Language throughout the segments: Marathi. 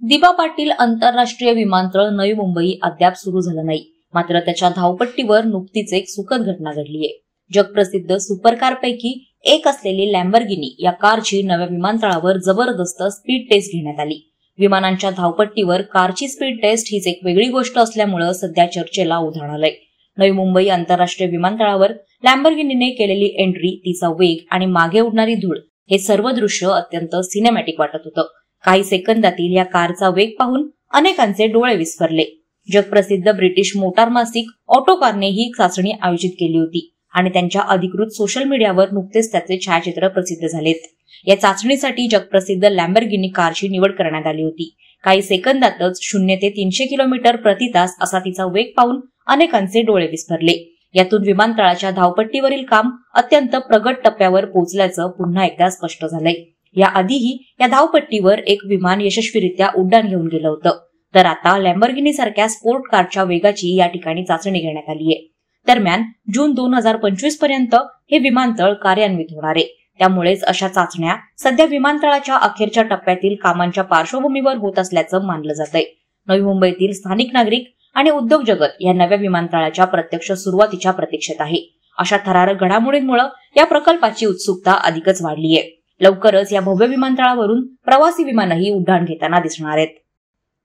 दिबा पाटील आंतरराष्ट्रीय विमानतळ नवी मुंबई अद्याप सुरू झालं नाही, मात्र त्याच्या धावपट्टीवर नुकतीच एक सुखद घटना घडलीय। जगप्रसिद्ध सुपरकारपैकी एक असलेली लॅम्बोर्गिनी या कारची नव्या विमानतळावर जबरदस्त स्पीड टेस्ट घेण्यात आली। विमानांच्या धावपट्टीवर कारची स्पीड टेस्ट हीच एक वेगळी गोष्ट असल्यामुळे सध्या चर्चेला उधाण आलंय। नवी मुंबई आंतरराष्ट्रीय विमानतळावर लॅम्बोर्गिनीने केलेली एंट्री, तिचा वेग आणि मागे उडणारी धूळ हे सर्व दृश्य अत्यंत सिनेमॅटिक वाटत होतं। काही सेकंदातील या कारचा वेग पाहून अनेकांचे डोळे विस्फरले। जगप्रसिद्ध ब्रिटिश मोटार मासिक ऑटोकारने ही चाचणी आयोजित केली होती आणि त्यांच्या अधिकृत सोशल मीडियावर नुकतेच त्याचे छायाचित्र प्रसिद्ध झालेत। या चाचणीसाठी जगप्रसिद्ध लॅम्बोर्गिनी कारची निवड करण्यात आली होती। काही सेकंदातच 0 ते 300 किलोमीटर प्रति तास असा तिचा वेग पाहून अनेकांचे डोळे विस्फरले। यातून विमानतळाच्या धावपट्टीवरील काम अत्यंत प्रगत टप्प्यावर पोहोचल्याचं पुन्हा एकदा स्पष्ट झालंय। याआधीही या धावपट्टीवर एक विमान यशस्वीरित्या उड्डाण घेऊन गेलं होतं, तर आता लॅम्बोर्गिनी सारख्या स्पोर्ट कारच्या वेगाची या ठिकाणी चाचणी घेण्यात आली आहे। दरम्यान जून 2025 पर्यंत हे विमानतळ कार्यान्वित होणार आहे, त्यामुळेच अशा चाचण्या सध्या विमानतळाच्या अखेरच्या टप्प्यातील कामांच्या पार्श्वभूमीवर होत असल्याचं मानलं जातंय। नवी मुंबईतील स्थानिक नागरिक आणि उद्योग जगत या नव्या विमानतळाच्या प्रत्यक्ष सुरुवातीच्या प्रतीक्षेत आहे। अशा थरारक घडामोडींमुळे या प्रकल्पाची उत्सुकता अधिकच वाढली आहे। लवकरच या भव्य विमानतळावरून प्रवासी विमानही उड्डाण घेताना दिसणार आहेत।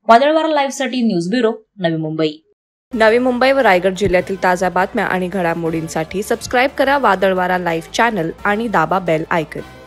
वादळवारा लाईव्ह साठी न्यूज ब्युरो, नवी मुंबई। नवी मुंबई व रायगड जिल्ह्यातील ताज्या बातम्या आणि घडामोडींसाठी सबस्क्राईब करा वादळवारा लाईव्ह चॅनल आणि दाबा बेल आयकॉन।